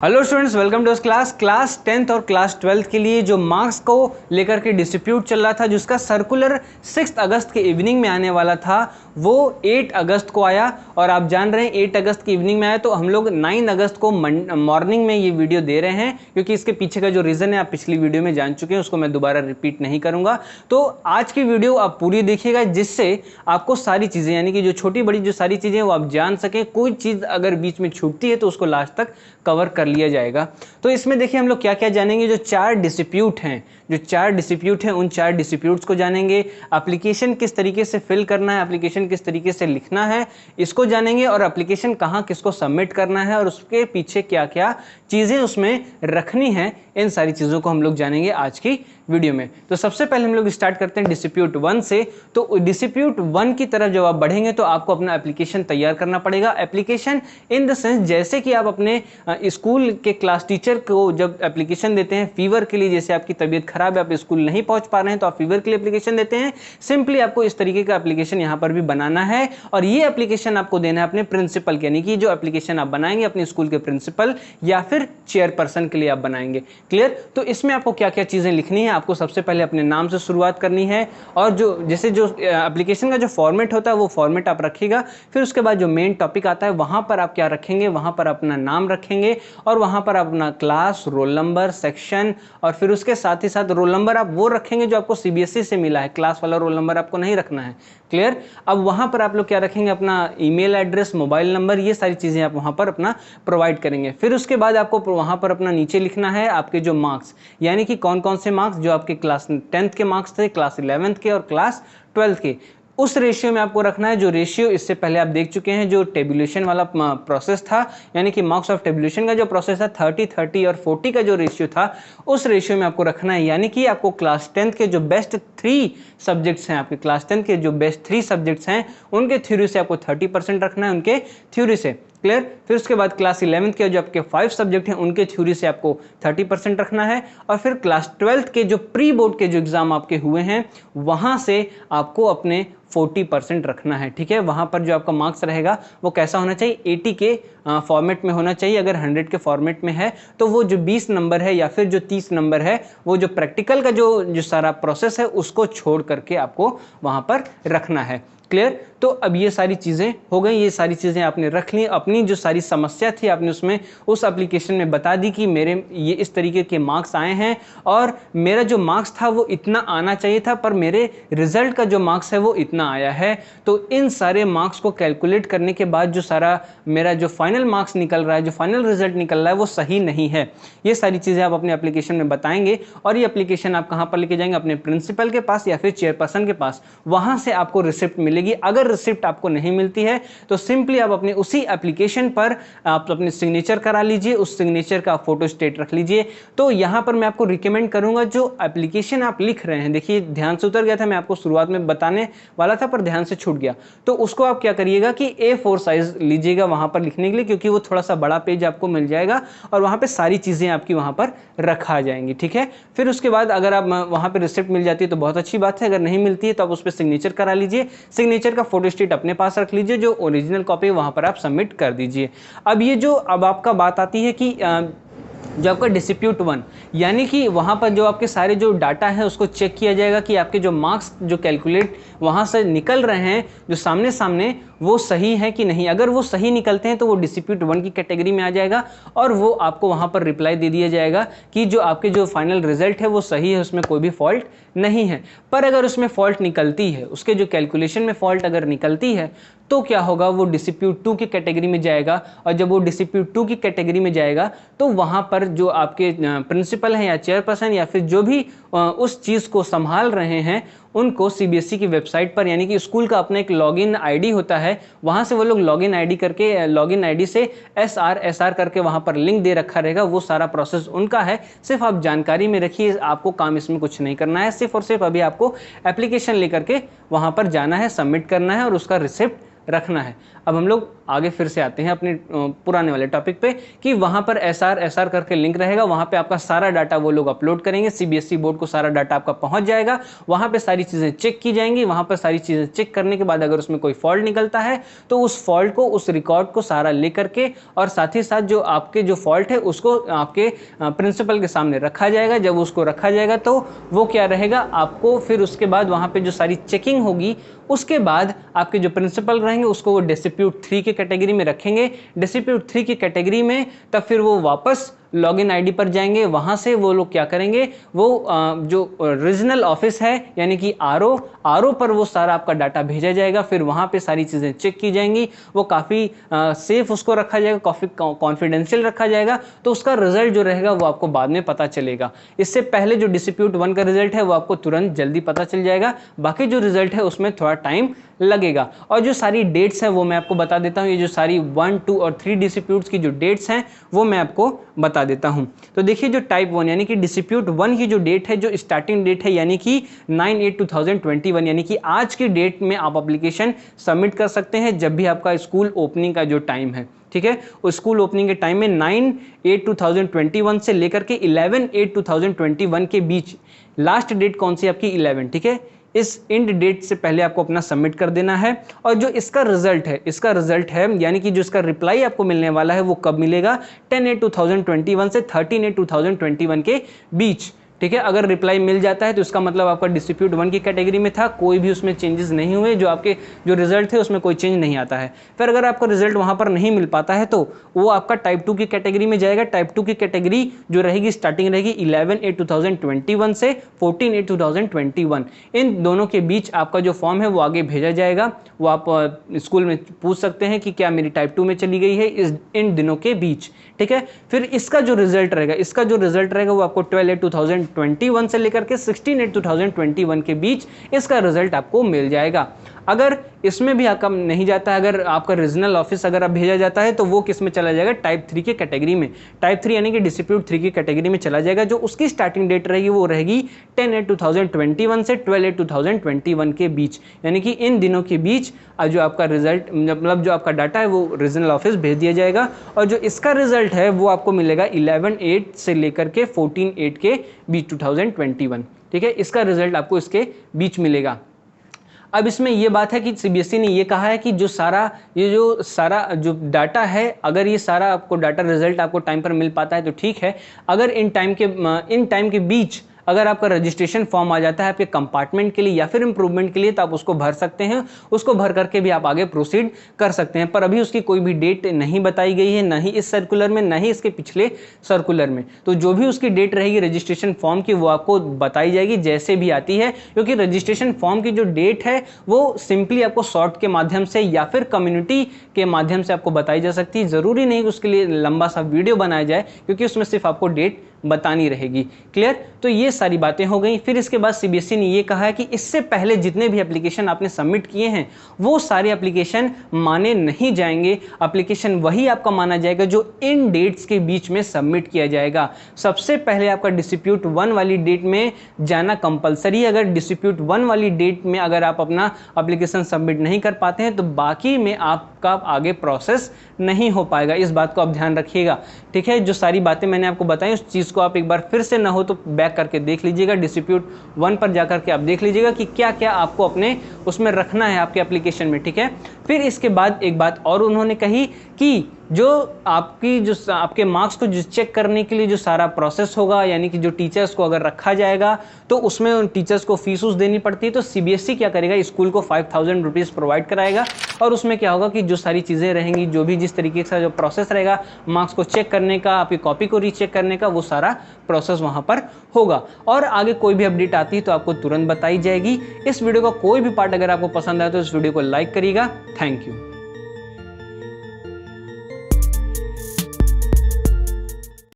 Hello students, welcome to class 10th और class 12th के लिए जो मार्क्स को लेकर के डिस्ट्रीब्यूट चल रहा था, जिसका सर्कुलर 6 अगस्त के इवनिंग में आने वाला था, वो 8 अगस्त को आया। और आप जान रहे हैं 8 अगस्त की इवनिंग में आया, तो हम लोग 9 अगस्त को मॉर्निंग में ये वीडियो दे रहे हैं, क्योंकि इसके पीछे का जो रीज़न है आप पिछली वीडियो में जान चुके हैं, उसको मैं दोबारा रिपीट नहीं करूँगा। तो आज की वीडियो आप पूरी देखिएगा, जिससे आपको सारी चीज़ें, यानी कि जो छोटी बड़ी जो सारी चीज़ें वो आप जान सकें। कोई चीज़ अगर बीच में छूटती है तो उसको लास्ट तक कवर कर लिया जाएगा। तो इसमें देखिए हम लोग क्या क्या जानेंगे। जो 4 डिस्प्यूट हैं उन 4 डिस्प्यूट्स को जानेंगे। एप्लीकेशन किस तरीके से फिल करना है, एप्लीकेशन किस तरीके से लिखना है, इसको जानेंगे। और एप्लीकेशन कहाँ किसको सबमिट करना है और उसके पीछे क्या क्या चीज़ें उसमें रखनी है, इन सारी चीज़ों को हम लोग जानेंगे आज की वीडियो में। तो सबसे पहले हम लोग स्टार्ट करते हैं डिस्प्यूट 1 से। तो डिस्प्यूट 1 की तरफ जब आप बढ़ेंगे तो आपको अपना एप्लीकेशन तैयार करना पड़ेगा। एप्लीकेशन इन द सेंस, जैसे कि आप अपने स्कूल के क्लास टीचर को जब एप्लीकेशन देते हैं फीवर के लिए, जैसे आपकी तबीयत खराब है, आप स्कूल नहीं पहुंच पा रहे हैं, तो आप फीवर के लिए एप्लीकेशन देते हैं। सिंपली आपको इस तरीके का एप्लीकेशन यहाँ पर भी बनाना है, और ये एप्लीकेशन आपको देना है अपने प्रिंसिपल के, यानी कि जो एप्लीकेशन आप बनाएंगे अपने स्कूल के प्रिंसिपल या फिर चेयरपर्सन के लिए आप बनाएंगे। क्लियर? तो इसमें आपको क्या क्या चीज़ें लिखनी है, आपको सबसे पहले अपने नाम से शुरुआत करनी है, और जो जैसे जो एप्लीकेशन का जो फॉर्मेट होता है वो फॉर्मेट आप रखिएगा। फिर उसके बाद जो मेन टॉपिक आता है वहाँ पर आप क्या रखेंगे, वहाँ पर अपना नाम रखेंगे, और वहाँ पर अपना क्लास, रोल नंबर, सेक्शन, और फिर उसके साथ ही साथ रोल नंबर आप वो रखेंगे जो आपको सीबीएसई से मिला है। क्लास वाला रोल नंबर आपको नहीं रखना है। क्लियर? अब वहाँ पर आप लोग क्या रखेंगे, अपना ईमेल एड्रेस, मोबाइल नंबर, ये सारी चीज़ें आप वहाँ पर अपना प्रोवाइड करेंगे। फिर उसके बाद आपको वहाँ पर अपना नीचे लिखना है आपके जो मार्क्स, यानी कि कौन कौन से मार्क्स जो आपके क्लास 10th के मार्क्स थे, क्लास 11th के और क्लास 12th के, उस रेशियो में आपको रखना है। जो रेशियो इससे पहले आप देख चुके हैं, जो टेबुलेशन वाला प्रोसेस था, यानी कि मार्क्स ऑफ टेबुलेशन का जो प्रोसेस था, 30 और 40 का जो रेशियो था, उस रेशियो में आपको रखना है। यानी कि आपको क्लास 10th के जो बेस्ट 3 सब्जेक्ट्स हैं, आपके क्लास 10th के जो बेस्ट 3 सब्जेक्ट्स हैं, उनके थ्योरी से आपको 30% रखना है, उनके थ्योरी से। क्लियर? फिर उसके बाद क्लास 11th के जो आपके 5 सब्जेक्ट हैं, उनके थ्योरी से आपको 30% रखना है। और फिर क्लास 12th के जो प्री बोर्ड के जो एग्जाम आपके हुए हैं, वहां से आपको अपने 40% रखना है। ठीक है? वहां पर जो आपका मार्क्स रहेगा वो कैसा होना चाहिए, 80 के फॉर्मेट में होना चाहिए। अगर 100 के फॉर्मेट में है तो वो जो 20 नंबर है या फिर जो 30 नंबर है, वो जो प्रैक्टिकल का जो सारा प्रोसेस है उसको छोड़ करके आपको वहां पर रखना है। क्लियर? तो अब ये सारी चीज़ें हो गई, ये सारी चीज़ें आपने रख ली। अपनी जो सारी समस्या थी आपने उसमें उस एप्लीकेशन में बता दी कि मेरे ये इस तरीके के मार्क्स आए हैं, और मेरा जो मार्क्स था वो इतना आना चाहिए था, पर मेरे रिजल्ट का जो मार्क्स है वो इतना आया है। तो इन सारे मार्क्स को कैलकुलेट करने के बाद जो सारा मेरा जो फाइनल मार्क्स निकल रहा है, जो फाइनल रिजल्ट निकल रहा है, वो सही नहीं है। ये सारी चीज़ें आप अपने एप्लीकेशन में बताएंगे, और ये एप्लीकेशन आप कहाँ पर लेके जाएंगे, अपने प्रिंसिपल के पास या फिर चेयरपर्सन के पास। वहाँ से आपको रिसिप्ट मिलेगी। अगर रिसिप्ट आपको नहीं मिलती है तो सिंपली आप अपने उसी एप्लीकेशन पर आप अपने सिग्नेचर करा लीजिए, उस सिग्नेचर का फोटो स्टेट रख लीजिए। तो यहां पर मैं आपको रिकमेंड करूंगा, जो एप्लीकेशन आप लिख रहे हैं, देखिए ध्यान से उतर गया था, मैं आपको शुरुआत में बताने वाला था पर ध्यान से छूट गया। तो उसको आप क्या करिएगा कि A4 साइज लीजिएगा वहां पर लिखने के लिए, क्योंकि वो थोड़ा सा बड़ा पेज आपको मिल जाएगा और वहां पर सारी चीजें आपकी वहां पर रखा जाएंगी। ठीक है? फिर उसके बाद अगर आप वहां पर रिसिप्ट मिल जाती है तो बहुत अच्छी बात है, अगर नहीं मिलती है तो आप उस पर सिग्नेचर करा लीजिए। सिग्नेचर का फोटो स्टेट अपने पास रख लीजिए, जो ओरिजिनल कॉपी वहां पर आप सबमिट कर दीजिए। अब आपका बात आती है कि जो आपका डिस्प्यूट 1, यानी कि वहाँ पर जो आपके सारे जो डाटा है उसको चेक किया जाएगा कि आपके जो मार्क्स जो कैलकुलेट वहाँ से निकल रहे हैं जो सामने सामने, वो सही है कि नहीं। अगर वो सही निकलते हैं तो वो डिस्प्यूट 1 की कैटेगरी में आ जाएगा, और वो आपको वहाँ पर रिप्लाई दे दिया जाएगा कि जो आपके जो फाइनल रिजल्ट है वो सही है, उसमें कोई भी फॉल्ट नहीं है। पर अगर उसमें फॉल्ट निकलती है, उसके जो कैलकुलेशन में फॉल्ट अगर निकलती है, तो क्या होगा, वो डिस्प्यूट 2 की कैटेगरी में जाएगा। और जब वो डिस्प्यूट 2 की कैटेगरी में जाएगा तो वहाँ पर जो आपके प्रिंसिपल हैं या चेयरपर्सन या फिर जो भी उस चीज़ को संभाल रहे हैं, उनको सीबीएसई की वेबसाइट पर, यानी कि स्कूल का अपना एक लॉगिन आईडी होता है, वहाँ से वो लोग लॉगिन आईडी से SR करके वहाँ पर लिंक दे रखा रहेगा। वो सारा प्रोसेस उनका है, सिर्फ आप जानकारी में रखिए, आपको काम इसमें कुछ नहीं करना है। सिर्फ और सिर्फ अभी आपको एप्लीकेशन लेकर के वहाँ पर जाना है, सबमिट करना है और उसका रिसिप्ट रखना है। अब हम लोग आगे फिर से आते हैं अपने पुराने वाले टॉपिक पे कि वहाँ पर SR करके लिंक रहेगा, वहाँ पे आपका सारा डाटा वो लोग अपलोड करेंगे, CBSE बोर्ड को सारा डाटा आपका पहुँच जाएगा, वहाँ पे सारी चीज़ें चेक की जाएंगी, वहाँ पर सारी चीज़ें चेक करने के बाद अगर उसमें कोई फॉल्ट निकलता है तो उस फॉल्ट को, उस रिकॉर्ड को सारा ले करके और साथ ही साथ जो आपके जो फॉल्ट है उसको आपके प्रिंसिपल के सामने रखा जाएगा। जब उसको रखा जाएगा तो वो क्या रहेगा, आपको फिर उसके बाद वहाँ पे जो सारी चेकिंग होगी उसके बाद आपके जो प्रिंसिपल रहेंगे उसको वो डिस्प्यूट 3 की कैटेगरी में रखेंगे। डिस्प्यूट 3 की कैटेगरी में तब फिर वो वापस लॉगिन आईडी पर जाएंगे, वहाँ से वो लोग क्या करेंगे, वो जो रीजनल ऑफिस है यानी कि आरओ पर वो सारा आपका डाटा भेजा जाएगा, फिर वहाँ पे सारी चीज़ें चेक की जाएंगी, वो काफ़ी सेफ उसको रखा जाएगा, काफ़ी कॉन्फिडेंशियल रखा जाएगा, तो उसका रिजल्ट जो रहेगा वो आपको बाद में पता चलेगा। इससे पहले जो डिस्प्यूट 1 का रिजल्ट है वो आपको तुरंत जल्दी पता चल जाएगा, बाकी जो रिजल्ट है उसमें थोड़ा टाइम लगेगा। और जो सारी डेट्स हैं वो मैं आपको बता देता हूँ, ये जो सारी 1, 2 और 3 डिस्प्यूट्स की जो डेट्स हैं वो मैं आपको बता देता हूँ। तो देखिए जो टाइप 1 यानी कि डिस्प्यूट 1 की जो डेट है, जो स्टार्टिंग डेट है यानी कि 9/8/2021 यानी कि आज की डेट में आप एप्लीकेशन सबमिट कर सकते हैं जब भी आपका स्कूल ओपनिंग का जो टाइम है, ठीक है। उस स्कूल ओपनिंग के टाइम में 9/8/2021 से लेकर के 11/8/2021 के बीच लास्ट डेट कौन सी आपकी 11, ठीक है। इस एंड डेट से पहले आपको अपना सबमिट कर देना है। और जो इसका रिजल्ट है यानी कि जो इसका रिप्लाई आपको मिलने वाला है वो कब मिलेगा, 10/8/2021 से 13/8/2021 के बीच, ठीक है। अगर रिप्लाई मिल जाता है तो इसका मतलब आपका डिस्प्यूट 1 की कैटेगरी में था, कोई भी उसमें चेंजेस नहीं हुए, जो आपके जो रिजल्ट थे उसमें कोई चेंज नहीं आता है। फिर अगर आपका रिजल्ट वहाँ पर नहीं मिल पाता है तो वो आपका टाइप 2 की कैटेगरी में जाएगा। टाइप 2 की कैटेगरी जो रहेगी स्टार्टिंग रहेगी 11/8/2021 से 14/8/2021, इन दोनों के बीच आपका जो फॉर्म है वो आगे भेजा जाएगा। वो आप स्कूल में पूछ सकते हैं कि क्या मेरी टाइप 2 में चली गई है इन दिनों के बीच, ठीक है। फिर इसका जो रिजल्ट रहेगा वो आपको 12/8/2021 से लेकर के 16/8/2021 के बीच इसका रिजल्ट आपको मिल जाएगा। अगर इसमें भी आपका नहीं जाता है, अगर आपका रीजनल ऑफिस अगर आप भेजा जाता है तो वो किस में चला जाएगा, टाइप 3 की कैटेगरी में। टाइप 3 यानी कि डिस्प्यूट 3 की कैटेगरी में चला जाएगा। जो उसकी स्टार्टिंग डेट रहेगी वो रहेगी 10/8/2021 से 12/8/2021 के बीच, यानी कि इन दिनों के बीच जो आपका रिजल्ट मतलब जो आपका डाटा है वो रीजनल ऑफिस भेज दिया जाएगा। और जो इसका रिजल्ट है वो आपको मिलेगा 11/8 से लेकर के 14/8 के बीच 2021, ठीक है। इसका रिजल्ट आपको इसके बीच मिलेगा। अब इसमें ये बात है कि CBSE ने ये कहा है कि जो सारा जो डाटा है, अगर ये सारा आपको डाटा रिजल्ट आपको टाइम पर मिल पाता है तो ठीक है। अगर इन टाइम के बीच अगर आपका रजिस्ट्रेशन फॉर्म आ जाता है आपके कंपार्टमेंट के लिए या फिर इंप्रूवमेंट के लिए तो आप उसको भर सकते हैं, उसको भर करके भी आप आगे प्रोसीड कर सकते हैं। पर अभी उसकी कोई भी डेट नहीं बताई गई है, ना ही इस सर्कुलर में, ना ही इसके पिछले सर्कुलर में। तो जो भी उसकी डेट रहेगी रजिस्ट्रेशन फॉर्म की वो आपको बताई जाएगी जैसे भी आती है, क्योंकि रजिस्ट्रेशन फॉर्म की जो डेट है वो सिंपली आपको शॉर्ट के माध्यम से या फिर कम्युनिटी के माध्यम से आपको बताई जा सकती है। ज़रूरी नहीं कि उसके लिए लंबा सा वीडियो बनाया जाए, क्योंकि उसमें सिर्फ आपको डेट बतानी रहेगी। क्लियर? तो ये सारी बातें हो गई। फिर इसके बाद CBSE ने ये कहा है कि इससे पहले जितने भी एप्लीकेशन आपने सबमिट किए हैं वो सारे एप्लीकेशन माने नहीं जाएंगे। एप्लीकेशन वही आपका माना जाएगा जो इन डेट्स के बीच में सबमिट किया जाएगा। सबसे पहले आपका डिस्प्यूट 1 वाली डेट में जाना कंपलसरी है। अगर डिस्प्यूट 1 वाली डेट में अगर आप अपना एप्लीकेशन सबमिट नहीं कर पाते हैं तो बाकी में आपका आगे प्रोसेस नहीं हो पाएगा। इस बात को आप ध्यान रखिएगा, ठीक है। जो सारी बातें मैंने आपको बताई उस चीज़ को आप एक बार फिर से ना हो तो बैक करके देख लीजिएगा, डिस्प्यूट 1 पर जाकर के आप देख लीजिएगा कि क्या क्या आपको अपने उसमें रखना है आपके एप्लीकेशन में, ठीक है। फिर इसके बाद एक बात और उन्होंने कही कि जो आपके मार्क्स को जो चेक करने के लिए जो सारा प्रोसेस होगा, यानी कि जो टीचर्स को अगर रखा जाएगा तो उसमें उन टीचर्स को फीस देनी पड़ती है। तो CBSE क्या करेगा, स्कूल को 5000 रुपीज़ प्रोवाइड कराएगा और उसमें क्या होगा कि जो सारी चीज़ें रहेंगी, जो भी जिस तरीके से जो प्रोसेस रहेगा मार्क्स को चेक करने का, आपकी कॉपी को रीचेक करने का, वो सारा प्रोसेस वहाँ पर होगा। और आगे कोई भी अपडेट आती है तो आपको तुरंत बताई जाएगी। इस वीडियो का कोई भी पार्ट अगर आपको पसंद आए तो इस वीडियो को लाइक करिएगा। Thank you.